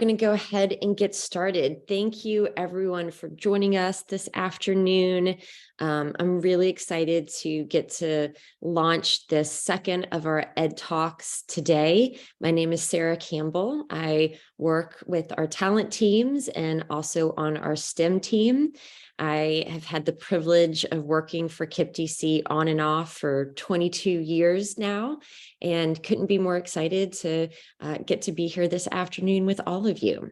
Going to go ahead and get started. Thank you everyone for joining us this afternoon. I'm really excited to get to launch the second of our EdTalks today. My name is Sarah Campbell. I work with our talent teams and also on our STEM team. I have had the privilege of working for KIPP-DC on and off for 22 years now, and couldn't be more excited to get to be here this afternoon with all of you.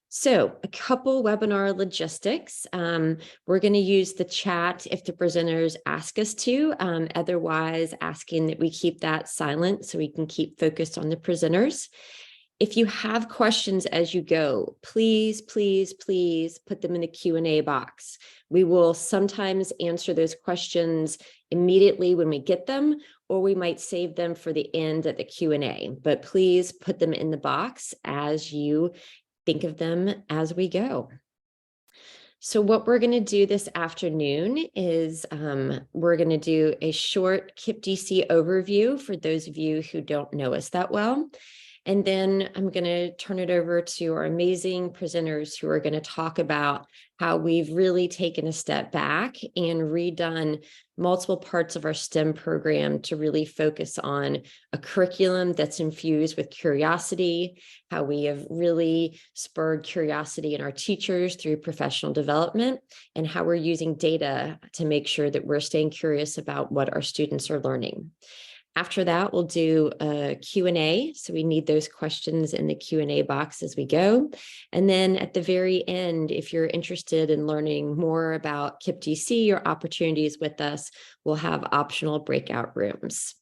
So a couple webinar logistics. We're going to use the chat if the presenters ask us to, otherwise asking that we keep that silent so we can keep focused on the presenters. If you have questions as you go, please, please, please put them in the Q&A box. We will sometimes answer those questions immediately when we get them, or we might save them for the end of the Q&A, but please put them in the box as you think of them as we go. So what we're going to do this afternoon is we're going to do a short KIPP-DC overview for those of you who don't know us that well. And then I'm going to turn it over to our amazing presenters who are going to talk about how we've really taken a step back and redone multiple parts of our STEM program to really focus on a curriculum that's infused with curiosity, how we have really spurred curiosity in our teachers through professional development, and how we're using data to make sure that we're staying curious about what our students are learning. After that, we'll do a Q&A. So we need those questions in the Q&A box as we go. And then at the very end, if you're interested in learning more about KIPP-DC or opportunities with us, we'll have optional breakout rooms.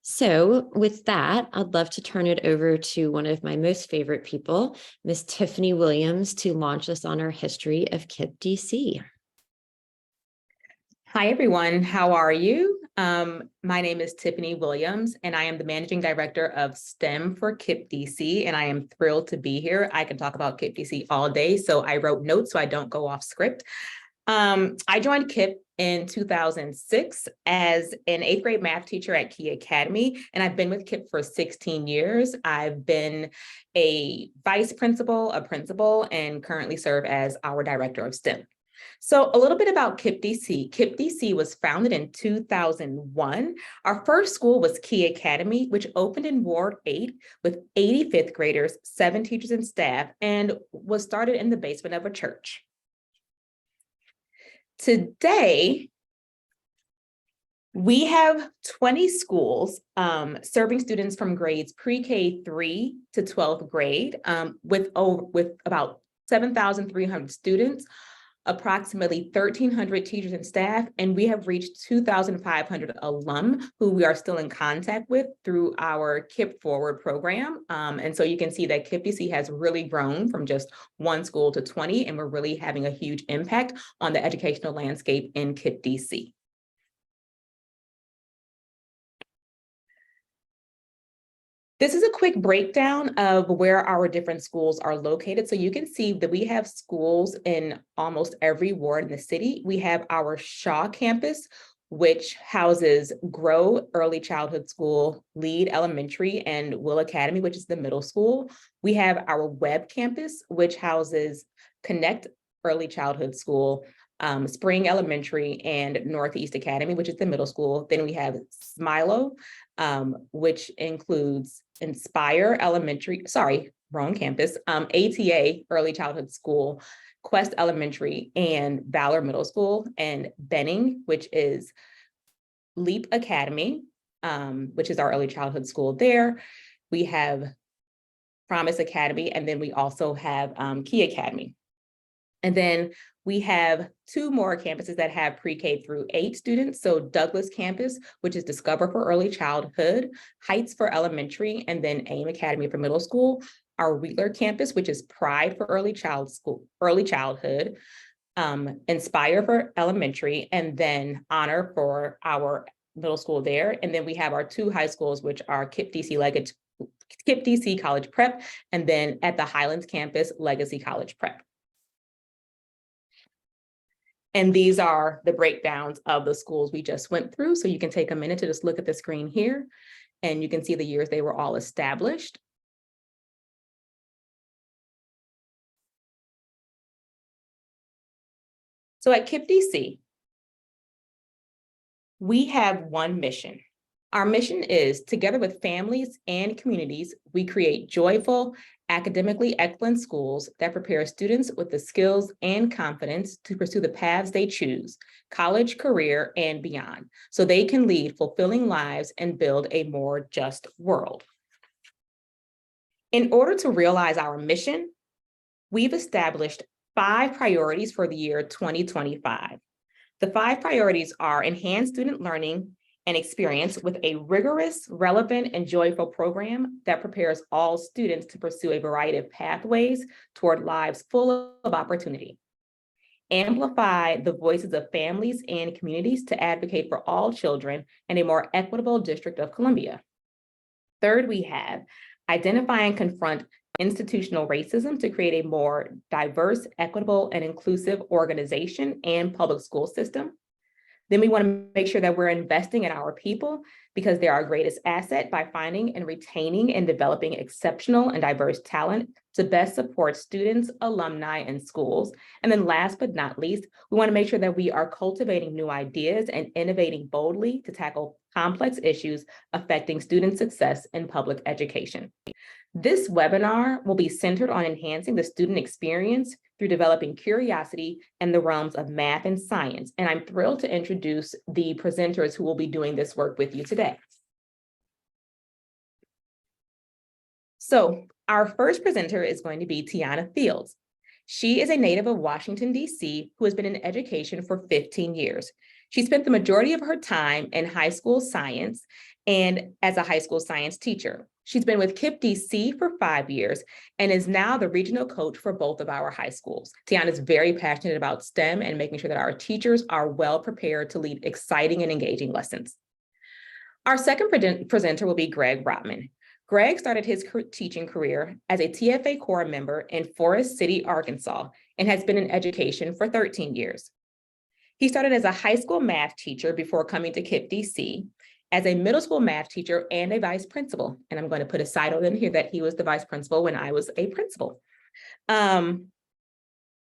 So with that, I'd love to turn it over to one of my most favorite people, Ms. Tiffany Williams, to launch us on our history of KIPP-DC. Hi, everyone. How are you? My name is Tiffany Williams, and I am the Managing Director of STEM for KIPP-DC, and I am thrilled to be here. I can talk about KIPP-DC all day, so I wrote notes so I don't go off script. I joined KIPP in 2006 as an 8th grade math teacher at Key Academy, and I've been with KIPP for 16 years. I've been a vice principal, a principal, and currently serve as our Director of STEM. So a little bit about KIPP-DC. KIPP-DC was founded in 2001. Our first school was Key Academy, which opened in Ward 8 with 80 fifth graders, 7 teachers and staff, and was started in the basement of a church. Today, we have 20 schools serving students from grades pre-K 3 to 12th grade with about 7,300 students, approximately 1,300 teachers and staff, and we have reached 2,500 alum who we are still in contact with through our KIPP Forward program. And so you can see that KIPP-DC has really grown from just one school to 20, and we're really having a huge impact on the educational landscape in KIPP-DC. This is a quick breakdown of where our different schools are located. So you can see that we have schools in almost every ward in the city. We have our Shaw campus, which houses Grow Early Childhood School, Lead Elementary, and Will Academy, which is the middle school. We have our Webb campus, which houses Connect Early Childhood School, Spring Elementary, and Northeast Academy, which is the middle school. Then we have Smilo, which includes Inspire Elementary, sorry, wrong campus, ATA Early Childhood School, Quest Elementary, and Valor Middle School, and Benning, which is Leap Academy, which is our early childhood school there. We have Promise Academy, and then we also have Key Academy. And then we have 2 more campuses that have pre-K through 8 students. So Douglas campus, which is Discover for Early Childhood, Heights for Elementary, and then AIM Academy for middle school. Our Wheeler campus, which is Pride for Early Childhood, Inspire for Elementary, and then Honor for our middle school there. And then we have our 2 high schools, which are KIPP-DC College Prep, and then at the Highlands campus, Legacy College Prep. And these are the breakdowns of the schools we just went through. So you can take a minute to just look at the screen here, and you can see the years they were all established. So at KIPP DC, we have one mission. Our mission is, together with families and communities, we create joyful, academically excellent schools that prepare students with the skills and confidence to pursue the paths they choose, college, career, and beyond, so they can lead fulfilling lives and build a more just world. In order to realize our mission, we've established 5 priorities for the year 2025. The 5 priorities are enhance student learning and experience with a rigorous, relevant, and joyful program that prepares all students to pursue a variety of pathways toward lives full of opportunity. Amplify the voices of families and communities to advocate for all children in a more equitable District of Columbia. Third, we have identify and confront institutional racism to create a more diverse, equitable, and inclusive organization and public school system. Then we want to make sure that we're investing in our people because they're our greatest asset by finding and retaining and developing exceptional and diverse talent to best support students, alumni, and schools. And then last but not least, we want to make sure that we are cultivating new ideas and innovating boldly to tackle complex issues affecting student success in public education. This webinar will be centered on enhancing the student experience through developing curiosity in the realms of math and science. And I'm thrilled to introduce the presenters who will be doing this work with you today. So our first presenter is going to be Tiana Fields. She is a native of Washington, D.C., who has been in education for 15 years. She spent the majority of her time in high school science and as a high school science teacher. She's been with KIPP DC for 5 years and is now the regional coach for both of our high schools. Tiana is very passionate about STEM and making sure that our teachers are well prepared to lead exciting and engaging lessons. Our second presenter will be Greg Rotman. Greg started his teaching career as a TFA Corps member in Forest City, Arkansas, and has been in education for 13 years. He started as a high school math teacher before coming to KIPP DC, as a middle school math teacher and a vice principal. And I'm going to put a side note in here that he was the vice principal when I was a principal.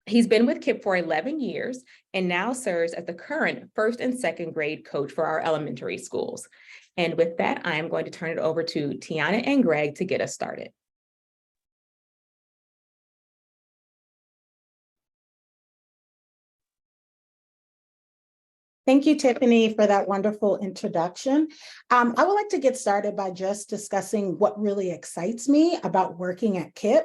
He's been with KIPP for 11 years and now serves as the current first and second grade coach for our elementary schools. And with that, I am going to turn it over to Tiana and Greg to get us started. Thank you, Tiffany, for that wonderful introduction. I would like to get started by just discussing what really excites me about working at KIPP.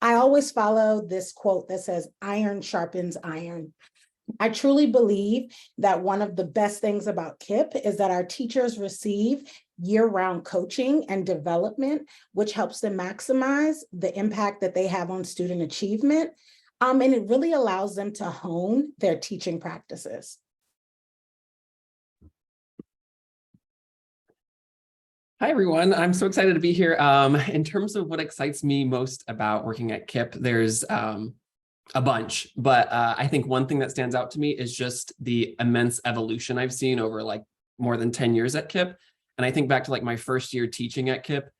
I always follow this quote that says, "Iron sharpens iron." I truly believe that one of the best things about KIPP is that our teachers receive year-round coaching and development, which helps them maximize the impact that they have on student achievement. And it really allows them to hone their teaching practices. Hi, everyone. I'm so excited to be here. In terms of what excites me most about working at KIPP, there's a bunch, but I think one thing that stands out to me is just the immense evolution I've seen over like more than 10 years at KIPP. And I think back to like my first year teaching at KIPP,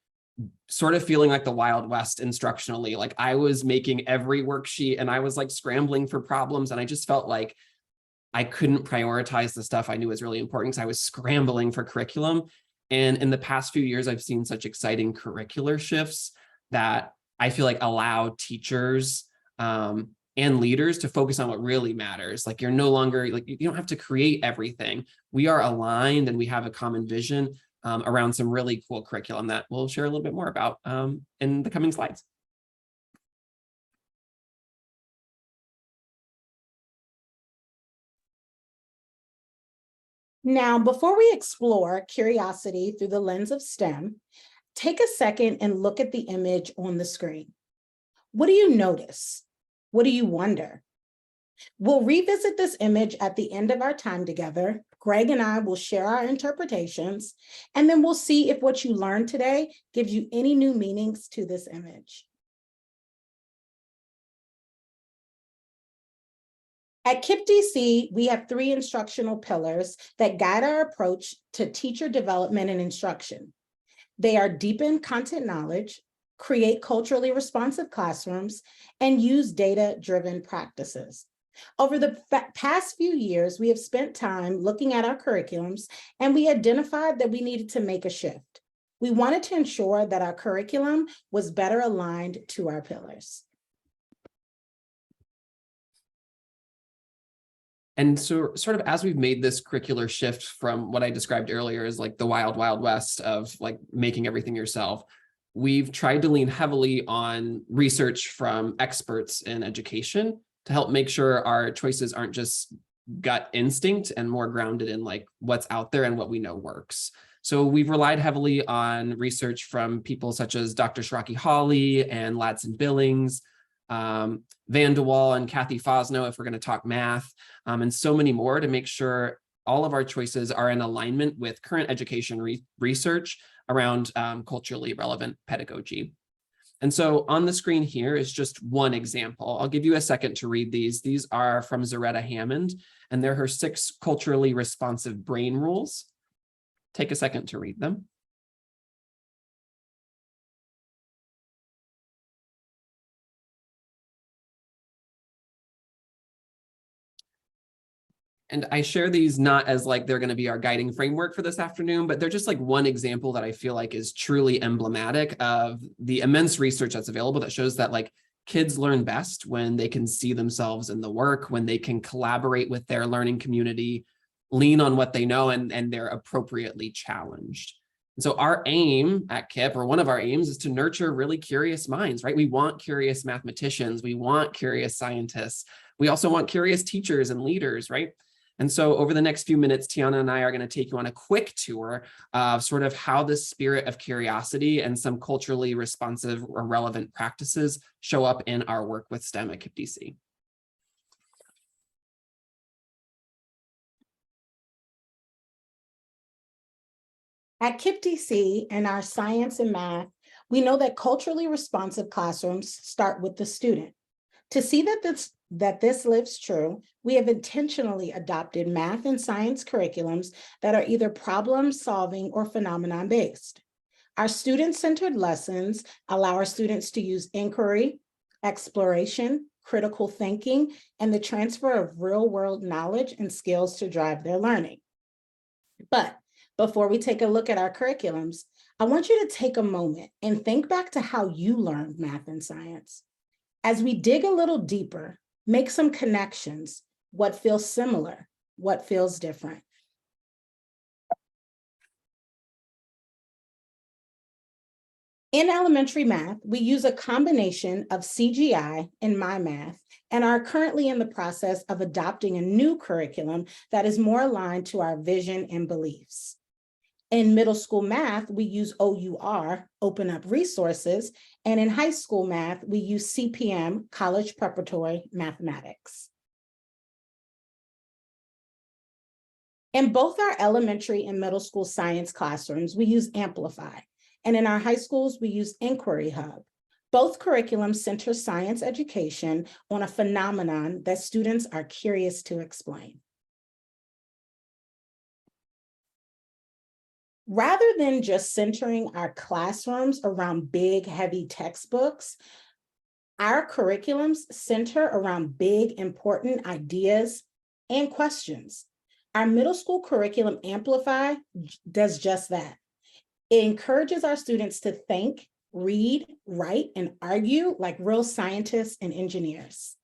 sort of feeling like the Wild West instructionally. Like I was making every worksheet and I was like scrambling for problems. And I just felt like I couldn't prioritize the stuff I knew was really important because I was scrambling for curriculum. And in the past few years, I've seen such exciting curricular shifts that I feel like allow teachers and leaders to focus on what really matters. Like you're no longer, like you don't have to create everything. We are aligned and we have a common vision around some really cool curriculum that we'll share a little bit more about in the coming slides. Now, before we explore curiosity through the lens of STEM, take a second and look at the image on the screen. What do you notice? What do you wonder? We'll revisit this image at the end of our time together. Greg and I will share our interpretations, and then we'll see if what you learned today gives you any new meanings to this image. At KIPP DC, we have 3 instructional pillars that guide our approach to teacher development and instruction. They are deepen content knowledge, create culturally responsive classrooms, and use data-driven practices. Over the past few years, we have spent time looking at our curriculums, and we identified that we needed to make a shift. We wanted to ensure that our curriculum was better aligned to our pillars. And so sort of as we've made this curricular shift from what I described earlier as like the wild, wild west of like making everything yourself, we've tried to lean heavily on research from experts in education to help make sure our choices aren't just gut instinct and more grounded in like what's out there and what we know works. So we've relied heavily on research from people such as Dr. Shraki Hawley and Ladson Billings, Van de Waal and Kathy Fosno, if we're going to talk math, and so many more to make sure all of our choices are in alignment with current education research around culturally relevant pedagogy. And so on the screen here is just one example. I'll give you a second to read these. These are from Zaretta Hammond, and they're her 6 culturally responsive brain rules. Take a second to read them. And I share these not as like they're going to be our guiding framework for this afternoon, but they're just like one example that I feel like is truly emblematic of the immense research that's available that shows that like kids learn best when they can see themselves in the work, when they can collaborate with their learning community, lean on what they know, and they're appropriately challenged. And so our aim at KIPP, or one of our aims, is to nurture really curious minds, right? We want curious mathematicians. We want curious scientists. We also want curious teachers and leaders, right? And so over the next few minutes, Tiana and I are going to take you on a quick tour of sort of how the spirit of curiosity and some culturally responsive or relevant practices show up in our work with STEM at KIPP DC. At KIPP DC and our science and math, we know that culturally responsive classrooms start with the student. To see that this lives true, we have intentionally adopted math and science curriculums that are either problem-solving or phenomenon-based. Our student-centered lessons allow our students to use inquiry, exploration, critical thinking, and the transfer of real-world knowledge and skills to drive their learning. But before we take a look at our curriculums, I want you to take a moment and think back to how you learned math and science. As we dig a little deeper, make some connections. What feels similar? What feels different? In elementary math, we use a combination of CGI and MyMath and are currently in the process of adopting a new curriculum that is more aligned to our vision and beliefs. In middle school math, we use OUR, Open Up Resources, and in high school math, we use CPM, College Preparatory Mathematics. In both our elementary and middle school science classrooms, we use Amplify, and in our high schools, we use Inquiry Hub. Both curriculums center science education on a phenomenon that students are curious to explain. Rather than just centering our classrooms around big, heavy textbooks, our curriculums center around big, important ideas and questions. Our middle school curriculum Amplify does just that. It encourages our students to think, read, write, and argue like real scientists and engineers.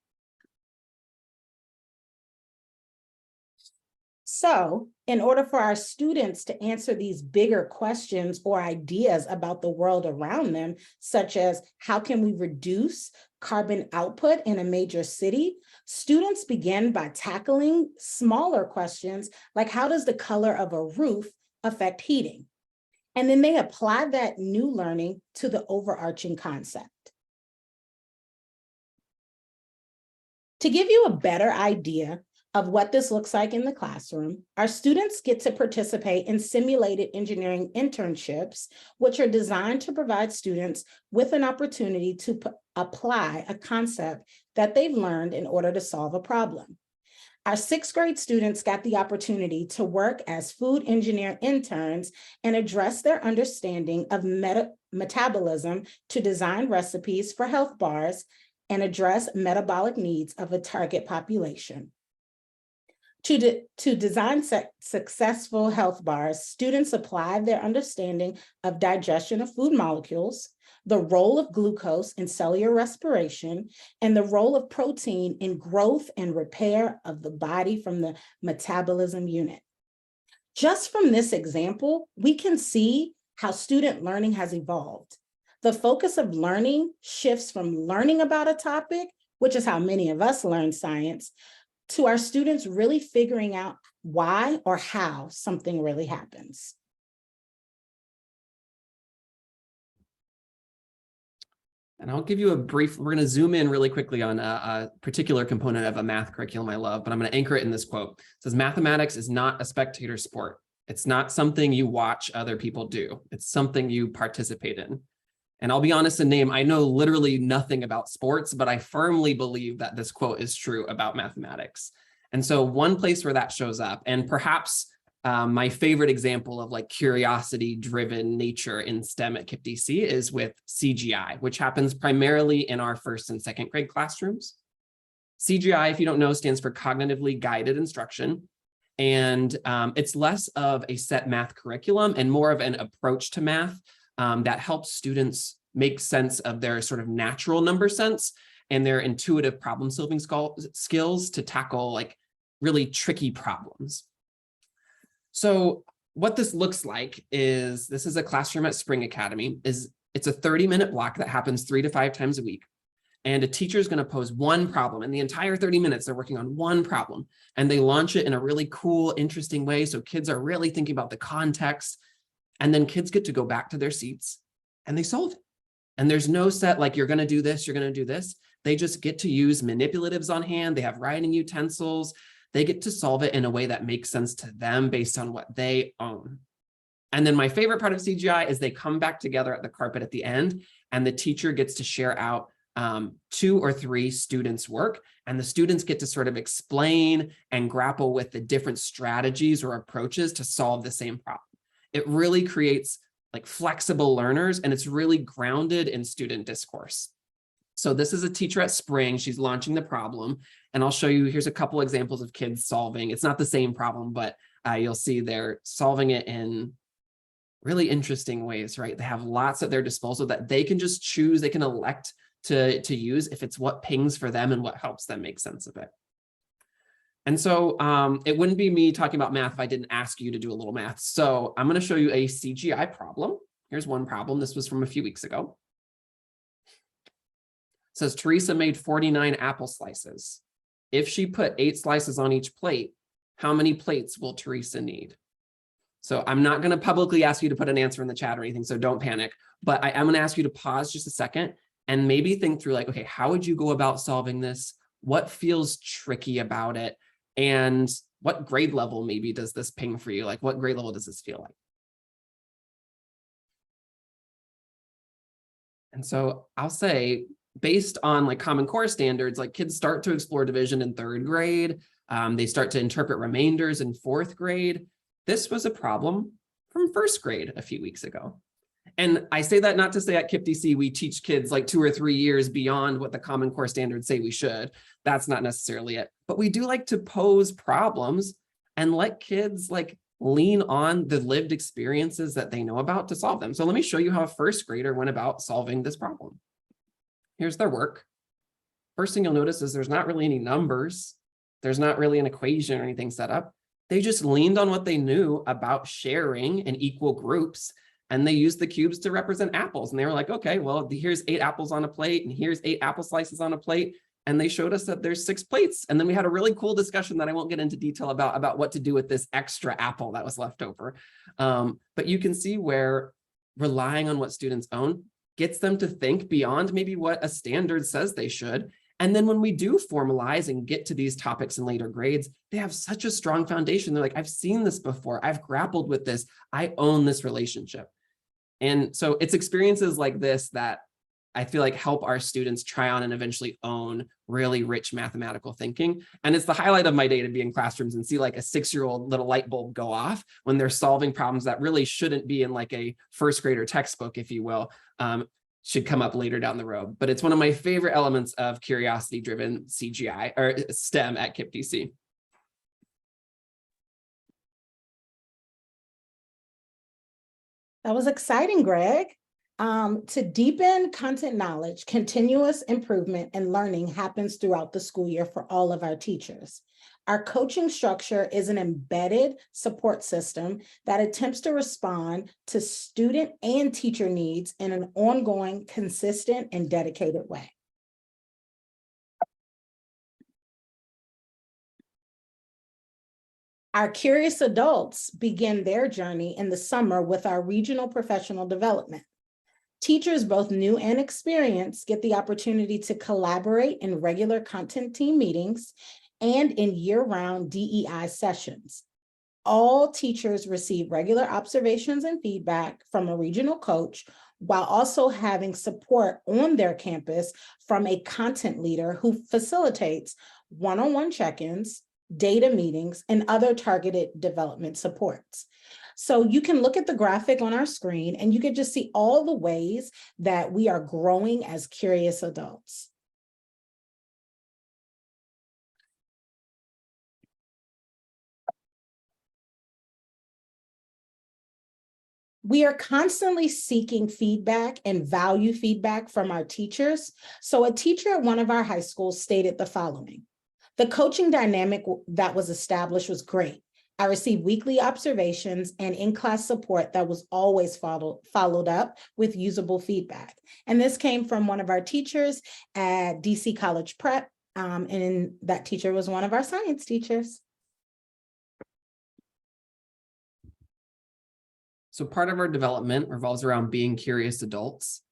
So, in order for our students to answer these bigger questions or ideas about the world around them, such as how can we reduce carbon output in a major city, students begin by tackling smaller questions like how does the color of a roof affect heating? And then they apply that new learning to the overarching concept. To give you a better idea of what this looks like in the classroom, our students get to participate in simulated engineering internships, which are designed to provide students with an opportunity to apply a concept that they've learned in order to solve a problem. Our 6th grade students got the opportunity to work as food engineer interns and address their understanding of metabolism to design recipes for health bars and address metabolic needs of a target population. To design successful health bars, students apply their understanding of digestion of food molecules, the role of glucose in cellular respiration, and the role of protein in growth and repair of the body from the metabolism unit. Just from this example, we can see how student learning has evolved. The focus of learning shifts from learning about a topic, which is how many of us learn science, to our students really figuring out why or how something really happens. And I'll give you a brief, we're going to zoom in really quickly on a particular component of a math curriculum I love, but I'm going to anchor it in this quote. It says, mathematics is not a spectator sport. It's not something you watch other people do. It's something you participate in. And I'll be honest and name, I know literally nothing about sports, but I firmly believe that this quote is true about mathematics. And so one place where that shows up, and perhaps my favorite example of like curiosity-driven nature in STEM at KIPP DC is with CGI, which happens primarily in our first and second grade classrooms. CGI, if you don't know, stands for cognitively guided instruction. And it's less of a set math curriculum and more of an approach to math that helps students make sense of their sort of natural number sense and their intuitive problem-solving skills to tackle like really tricky problems. So what this looks like is, this is a classroom at Spring Academy. It's a 30-minute block that happens 3 to 5 times a week. And a teacher is going to pose one problem. And the entire 30 minutes, they're working on one problem. And they launch it in a really cool, interesting way. So kids are really thinking about the context. And then kids get to go back to their seats and they solve it. And there's no set, like, you're going to do this, you're going to do this. They just get to use manipulatives on hand. They have writing utensils. They get to solve it in a way that makes sense to them based on what they own. And then my favorite part of CGI is they come back together at the carpet at the end, and the teacher gets to share out 2 or 3 students' work, and the students get to sort of explain and grapple with the different strategies or approaches to solve the same problem. It really creates like flexible learners, and it's really grounded in student discourse. So this is a teacher at Spring. She's launching the problem, and I'll show you, here's a couple examples of kids solving. It's not the same problem, but you'll see they're solving it in really interesting ways, right? They have lots at their disposal that they can just choose, they can elect to use if it's what pings for them and what helps them make sense of it. And so it wouldn't be me talking about math if I didn't ask you to do a little math. So I'm going to show you a CGI problem. Here's one problem. This was from a few weeks ago. It says Teresa made 49 apple slices. If she put 8 slices on each plate, how many plates will Teresa need? So I'm not going to publicly ask you to put an answer in the chat or anything, so don't panic. But I am going to ask you to pause just a second and maybe think through, like, okay, how would you go about solving this? What feels tricky about it? And what grade level maybe does this ping for you? Like, what grade level does this feel like? And so I'll say, based on like Common Core standards, like kids start to explore division in 3rd grade. They start to interpret remainders in 4th grade. This was a problem from 1st grade a few weeks ago. And I say that not to say at KIPP DC we teach kids like 2 or 3 years beyond what the Common Core standards say we should. That's not necessarily it. But we do like to pose problems and let kids like lean on the lived experiences that they know about to solve them. So let me show you how a 1st grader went about solving this problem. Here's their work. First thing you'll notice is there's not really any numbers. There's not really an equation or anything set up. They just leaned on what they knew about sharing in equal groups, and they used the cubes to represent apples. And they were like, okay, well, here's 8 apples on a plate, and here's 8 apple slices on a plate. And they showed us that there's 6 plates. And then we had a really cool discussion that I won't get into detail about what to do with this extra apple that was left over. But you can see where relying on what students own gets them to think beyond maybe what a standard says they should. And then when we do formalize and get to these topics in later grades, they have such a strong foundation. They're like, I've seen this before. I've grappled with this. I own this relationship. And so it's experiences like this that I feel like help our students try on and eventually own really rich mathematical thinking. And it's the highlight of my day to be in classrooms and see like a 6-year-old little light bulb go off when they're solving problems that really shouldn't be in like a 1st grader textbook, if you will. should come up later down the road, but it's one of my favorite elements of curiosity-driven CGI or STEM at KIPP DC. That was exciting, Greg. To deepen content knowledge, continuous improvement and learning happens throughout the school year for all of our teachers. Our coaching structure is an embedded support system that attempts to respond to student and teacher needs in an ongoing, consistent, and dedicated way. Our curious adults begin their journey in the summer with our regional professional development. Teachers, both new and experienced, get the opportunity to collaborate in regular content team meetings and in year-round DEI sessions. All teachers receive regular observations and feedback from a regional coach, while also having support on their campus from a content leader who facilitates one-on-one check-ins, data meetings, and other targeted development supports. So you can look at the graphic on our screen and you can just see all the ways that we are growing as curious adults. We are constantly seeking feedback and value feedback from our teachers. So a teacher at one of our high schools stated the following: "The coaching dynamic that was established was great. I received weekly observations and in-class support that was always followed up with usable feedback." And this came from one of our teachers at DC College Prep, and that teacher was one of our science teachers. So part of our development revolves around being curious adults.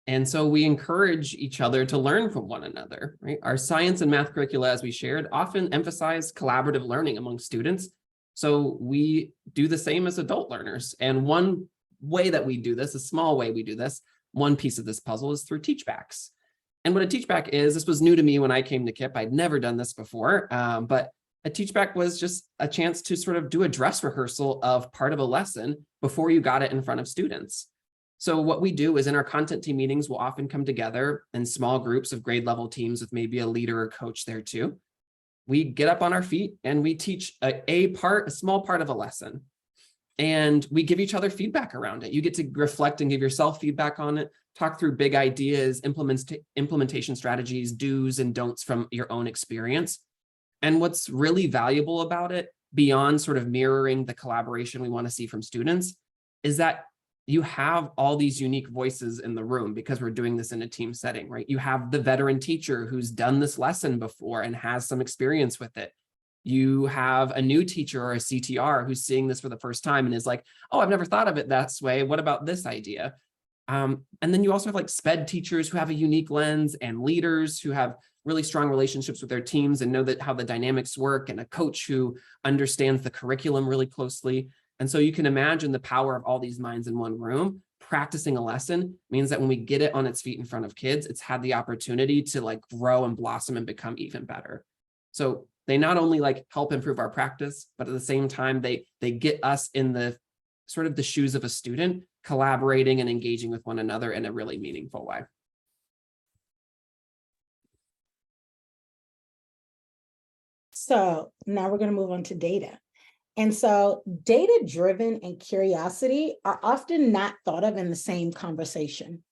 And so we encourage each other to learn from one another, right? Our science and math curricula, as we shared, often emphasize collaborative learning among students. So we do the same as adult learners. And one way that we do this, a small way we do this, one piece of this puzzle is through teachbacks. And what a teachback is, this was new to me when I came to KIPP. I'd never done this before, but a teachback was just a chance to sort of do a dress rehearsal of part of a lesson before you got it in front of students. So what we do is in our content team meetings, we'll often come together in small groups of grade level teams with maybe a leader or coach there too. We get up on our feet and we teach a small part of a lesson. And we give each other feedback around it. You get to reflect and give yourself feedback on it, talk through big ideas, implementation strategies, do's and don'ts from your own experience. And what's really valuable about it, beyond sort of mirroring the collaboration we want to see from students, is that you have all these unique voices in the room because we're doing this in a team setting, right? You have the veteran teacher who's done this lesson before and has some experience with it. You have a new teacher or a CTR who's seeing this for the first time and is like, oh, I've never thought of it that way. What about this idea? And then you also have like SPED teachers who have a unique lens, and leaders who have really strong relationships with their teams and know that how the dynamics work, and a coach who understands the curriculum really closely. And so you can imagine the power of all these minds in one room. Practicing a lesson means that when we get it on its feet in front of kids, it's had the opportunity to like grow and blossom and become even better. So they not only like help improve our practice, but at the same time, they get us in the sort of the shoes of a student, collaborating and engaging with one another in a really meaningful way. So now we're going to move on to data. And so data-driven and curiosity are often not thought of in the same conversation.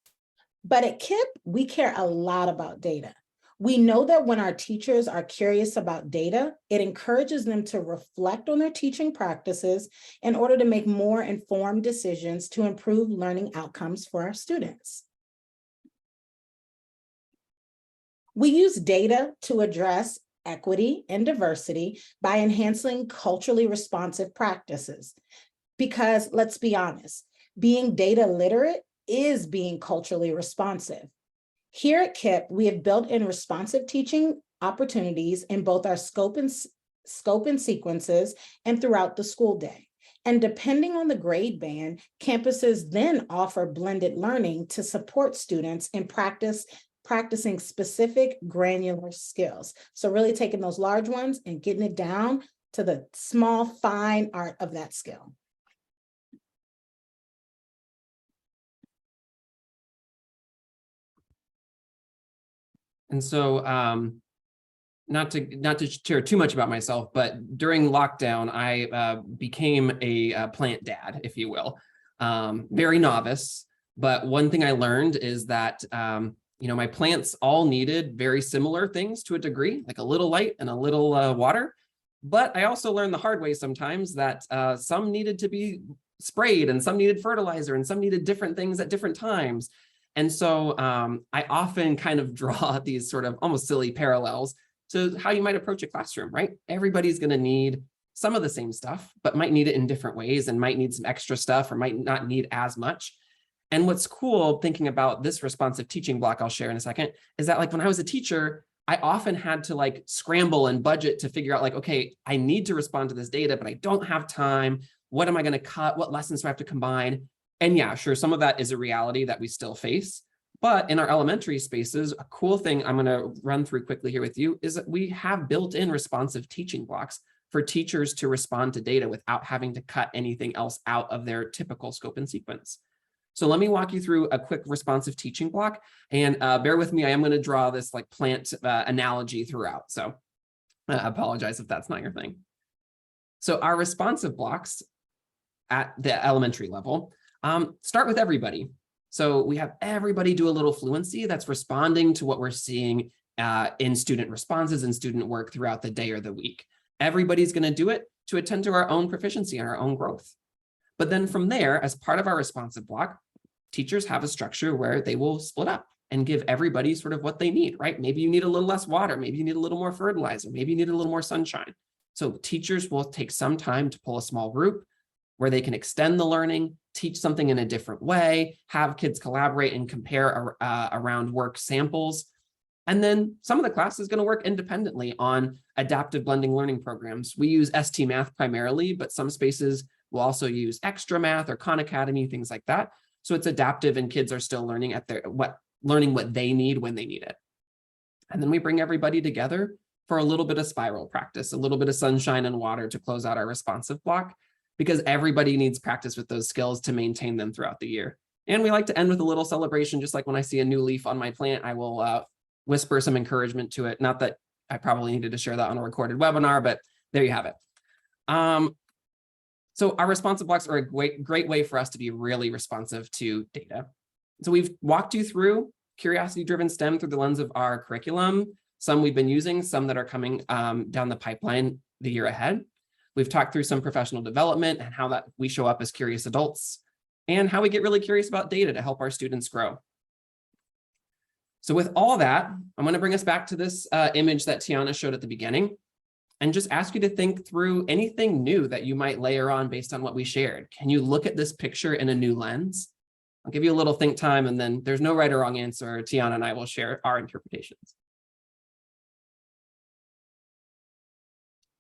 But at KIPP, we care a lot about data. We know that when our teachers are curious about data, it encourages them to reflect on their teaching practices in order to make more informed decisions to improve learning outcomes for our students. We use data to address equity and diversity by enhancing culturally responsive practices. Because let's be honest, being data literate is being culturally responsive. Here at KIPP, we have built in responsive teaching opportunities in both our scope and sequences and throughout the school day. And depending on the grade band, campuses then offer blended learning to support students in practicing specific granular skills. So really taking those large ones and getting it down to the small, fine art of that skill. And so not to share too much about myself, but during lockdown, I became a plant dad, if you will. Very novice, but one thing I learned is that my plants all needed very similar things to a degree, like a little light and a little water. But I also learned the hard way sometimes that some needed to be sprayed and some needed fertilizer and some needed different things at different times. And so I often kind of draw these sort of almost silly parallels to how you might approach a classroom, right? Everybody's going to need some of the same stuff, but might need it in different ways and might need some extra stuff or might not need as much. And what's cool thinking about this responsive teaching block I'll share in a second is that, like, when I was a teacher, I often had to like scramble and budget to figure out like, okay, I need to respond to this data, but I don't have time. What am I going to cut? What lessons do I have to combine? And yeah, sure, some of that is a reality that we still face. But in our elementary spaces, a cool thing I'm going to run through quickly here with you is that we have built-in responsive teaching blocks for teachers to respond to data without having to cut anything else out of their typical scope and sequence. So let me walk you through a quick responsive teaching block, and bear with me, I am going to draw this like plant analogy throughout. So I apologize if that's not your thing. So our responsive blocks at the elementary level start with everybody. So we have everybody do a little fluency that's responding to what we're seeing in student responses and student work throughout the day or the week. Everybody's going to do it to attend to our own proficiency and our own growth. But then from there, as part of our responsive block, teachers have a structure where they will split up and give everybody sort of what they need, right? Maybe you need a little less water, maybe you need a little more fertilizer, maybe you need a little more sunshine. So teachers will take some time to pull a small group where they can extend the learning, teach something in a different way, have kids collaborate and compare around work samples. And then some of the class is going to work independently on adaptive blending learning programs. We use ST Math primarily, but some spaces will also use Extra Math or Khan Academy, things like that. So it's adaptive and kids are still learning at learning what they need when they need it. And then we bring everybody together for a little bit of spiral practice, a little bit of sunshine and water to close out our responsive block, because everybody needs practice with those skills to maintain them throughout the year. And we like to end with a little celebration, just like when I see a new leaf on my plant, I will whisper some encouragement to it. Not that I probably needed to share that on a recorded webinar, but there you have it. So our responsive blocks are a great way for us to be really responsive to data. So we've walked you through curiosity-driven STEM through the lens of our curriculum. Some we've been using, some that are coming down the pipeline the year ahead. We've talked through some professional development and how that we show up as curious adults and how we get really curious about data to help our students grow. So with all that, I'm going to bring us back to this image that Tiana showed at the beginning and just ask you to think through anything new that you might layer on based on what we shared. Can you look at this picture in a new lens? I'll give you a little think time, and then there's no right or wrong answer. Tiana and I will share our interpretations.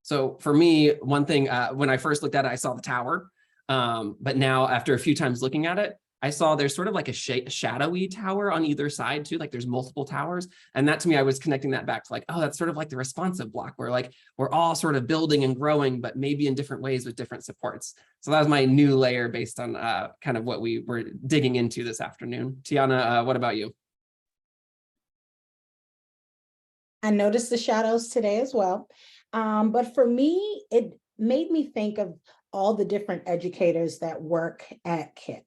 So for me, one thing, when I first looked at it, I saw the tower. But now after a few times looking at it, I saw there's sort of like a shadowy tower on either side too, like there's multiple towers. And that to me, I was connecting that back to like, oh, that's sort of like the responsive block where like we're all sort of building and growing, but maybe in different ways with different supports. So that was my new layer based on kind of what we were digging into this afternoon. Tiana, what about you? I noticed the shadows today as well. But for me, it made me think of all the different educators that work at KIPP.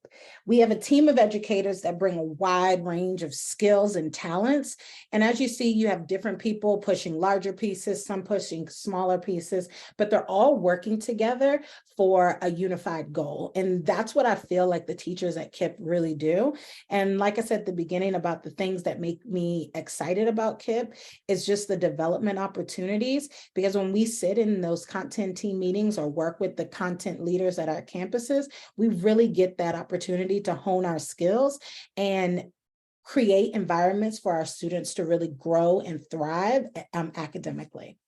We have a team of educators that bring a wide range of skills and talents. And as you see, you have different people pushing larger pieces, some pushing smaller pieces, but they're all working together for a unified goal. And that's what I feel like the teachers at KIPP really do. And like I said at the beginning about the things that make me excited about KIPP is just the development opportunities, because when we sit in those content team meetings or work with the content leaders at our campuses, we really get that opportunity to hone our skills and create environments for our students to really grow and thrive academically.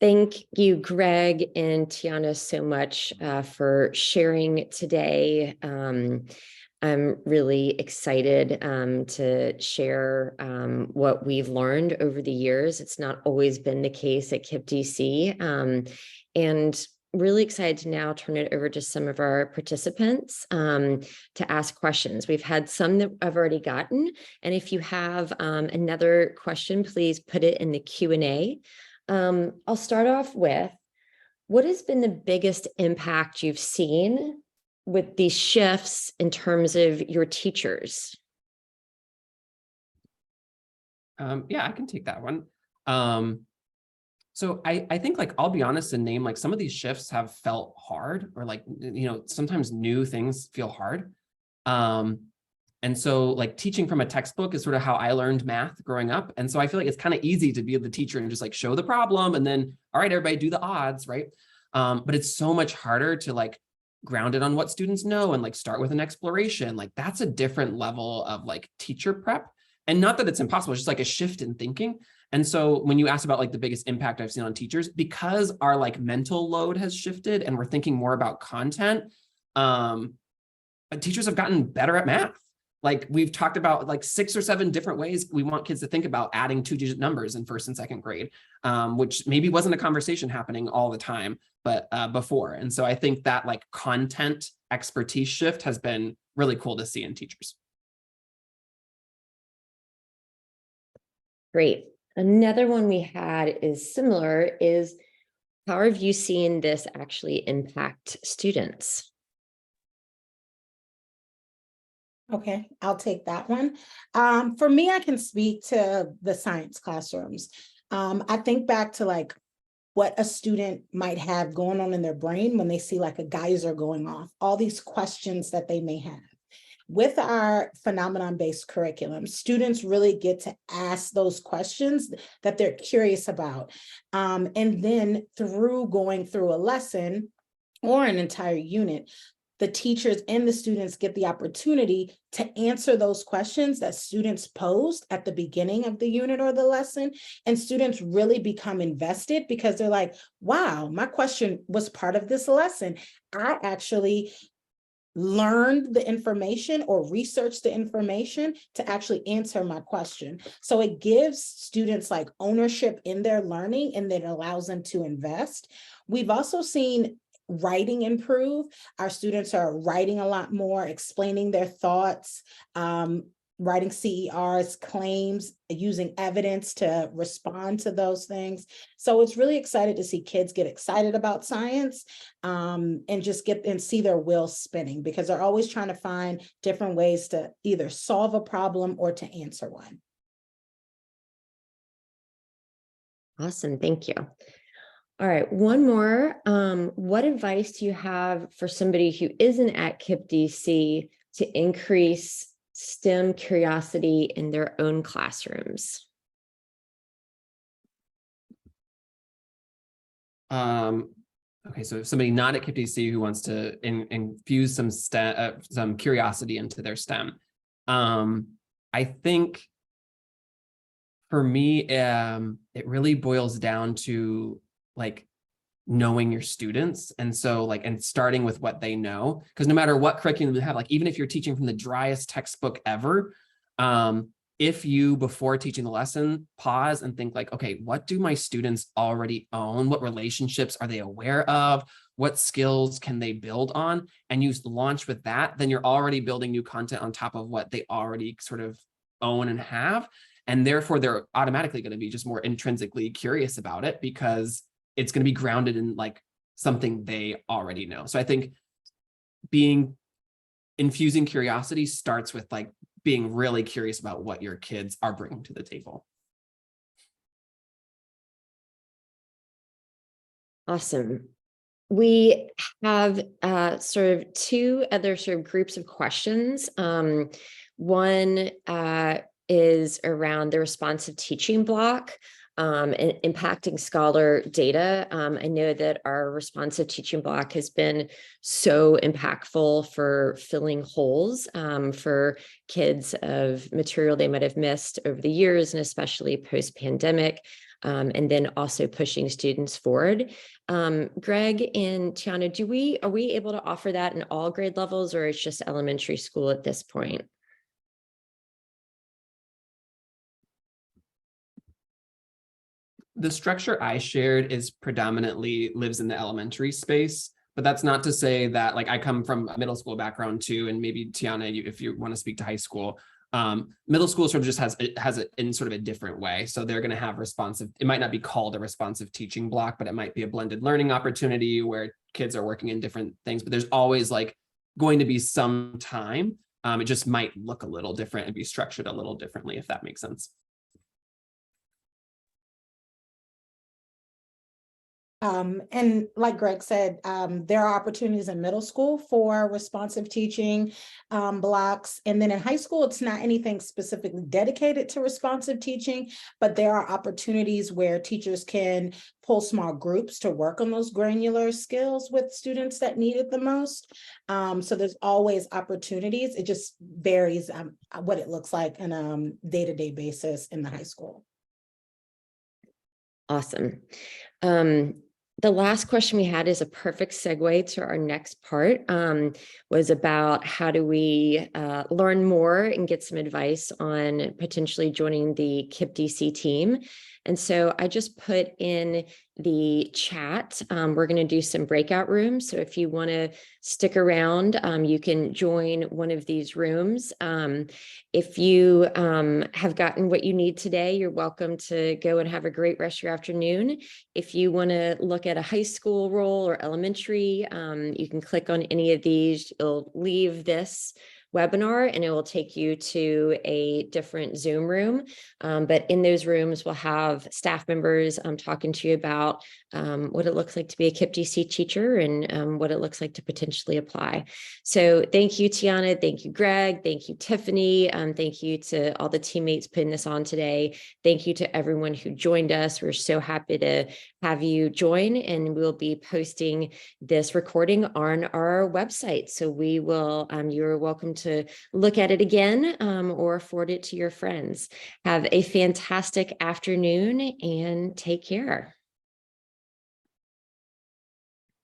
Thank you, Greg and Tiana, so much for sharing today. I'm really excited to share what we've learned over the years. It's not always been the case at KIPP DC. And really excited to now turn it over to some of our participants to ask questions. We've had some that I've already gotten, and if you have another question, please put it in the Q&A. I'll start off with, what has been the biggest impact you've seen with these shifts in terms of your teachers? Yeah, I can take that one. So I think, like, I'll be honest and name, like, some of these shifts have felt hard, or like, sometimes new things feel hard. And so, like, teaching from a textbook is sort of how I learned math growing up. And so I feel like it's kind of easy to be the teacher and just like show the problem and then, all right, everybody do the odds, right? But it's so much harder to like ground it on what students know and like start with an exploration. Like, that's a different level of like teacher prep. And not that it's impossible, it's just like a shift in thinking. And so when you ask about like the biggest impact I've seen on teachers, because our like mental load has shifted and we're thinking more about content, teachers have gotten better at math. Like, we've talked about like 6 or 7 different ways we want kids to think about adding 2-digit numbers in 1st and 2nd grade, which maybe wasn't a conversation happening all the time, but before. And so I think that like content expertise shift has been really cool to see in teachers. Great. Another one we had is similar, is how have you seen this actually impact students? Okay, I'll take that one. For me, I can speak to the science classrooms. I think back to like what a student might have going on in their brain when they see like a geyser going off, all these questions that they may have. With our phenomenon-based curriculum, students really get to ask those questions that they're curious about. And then through going through a lesson or an entire unit, the teachers and the students get the opportunity to answer those questions that students posed at the beginning of the unit or the lesson. And students really become invested because they're like, wow, my question was part of this lesson. I actually learned the information or researched the information to actually answer my question. So it gives students like ownership in their learning, and then allows them to invest. We've also seen writing improve. Our students are writing a lot more, explaining their thoughts, writing CERs, claims, using evidence to respond to those things. So it's really excited to see kids get excited about science, and just get and see their wheels spinning, because they're always trying to find different ways to either solve a problem or to answer one. Awesome, thank you. All right, one more. What advice do you have for somebody who isn't at KIPP DC to increase STEM curiosity in their own classrooms? Okay, so if somebody not at KIPP DC who wants to infuse some curiosity into their STEM, I think for me, it really boils down to like knowing your students. And so like, and starting with what they know, because no matter what curriculum you have, like even if you're teaching from the driest textbook ever, if you, before teaching the lesson, pause and think like, okay, what do my students already own? What relationships are they aware of? What skills can they build on? And you launch with that, then you're already building new content on top of what they already sort of own and have. And therefore they're automatically going to be just more intrinsically curious about it, because it's going to be grounded in like something they already know. So I think infusing curiosity starts with like being really curious about what your kids are bringing to the table. Awesome. We have sort of 2 other sort of groups of questions. One is around the responsive teaching block and impacting scholar data. I know that our responsive teaching block has been so impactful for filling holes for kids of material they might have missed over the years, and especially post-pandemic, and then also pushing students forward. Greg and Tiana, are we able to offer that in all grade levels, or it's just elementary school at this point? The structure I shared is predominantly lives in the elementary space, but that's not to say that, like, I come from a middle school background too, and maybe Tiana, if you want to speak to high school, middle school sort of just has it in sort of a different way. So they're going to have responsive, it might not be called a responsive teaching block, but it might be a blended learning opportunity where kids are working in different things, but there's always like going to be some time. It just might look a little different and be structured a little differently, if that makes sense. And like Greg said, there are opportunities in middle school for responsive teaching blocks. And then in high school, it's not anything specifically dedicated to responsive teaching, but there are opportunities where teachers can pull small groups to work on those granular skills with students that need it the most. So there's always opportunities. It just varies what it looks like on a day-to-day basis in the high school. Awesome. The last question we had is a perfect segue to our next part, was about how do we learn more and get some advice on potentially joining the KIPP DC team. And so I just put in the chat, we're going to do some breakout rooms. So if you want to stick around, you can join one of these rooms. If you have gotten what you need today, you're welcome to go and have a great rest of your afternoon. If you want to look at a high school role or elementary, you can click on any of these. It'll leave this webinar and it will take you to a different Zoom room. But in those rooms, we'll have staff members talking to you about what it looks like to be a KIPP DC teacher and what it looks like to potentially apply. So thank you, Tiana. Thank you, Greg. Thank you, Tiffany. Thank you to all the teammates putting this on today. Thank you to everyone who joined us. We're so happy to have you join, and we'll be posting this recording on our website. So we will, you're welcome to look at it again or forward it to your friends. Have a fantastic afternoon and take care.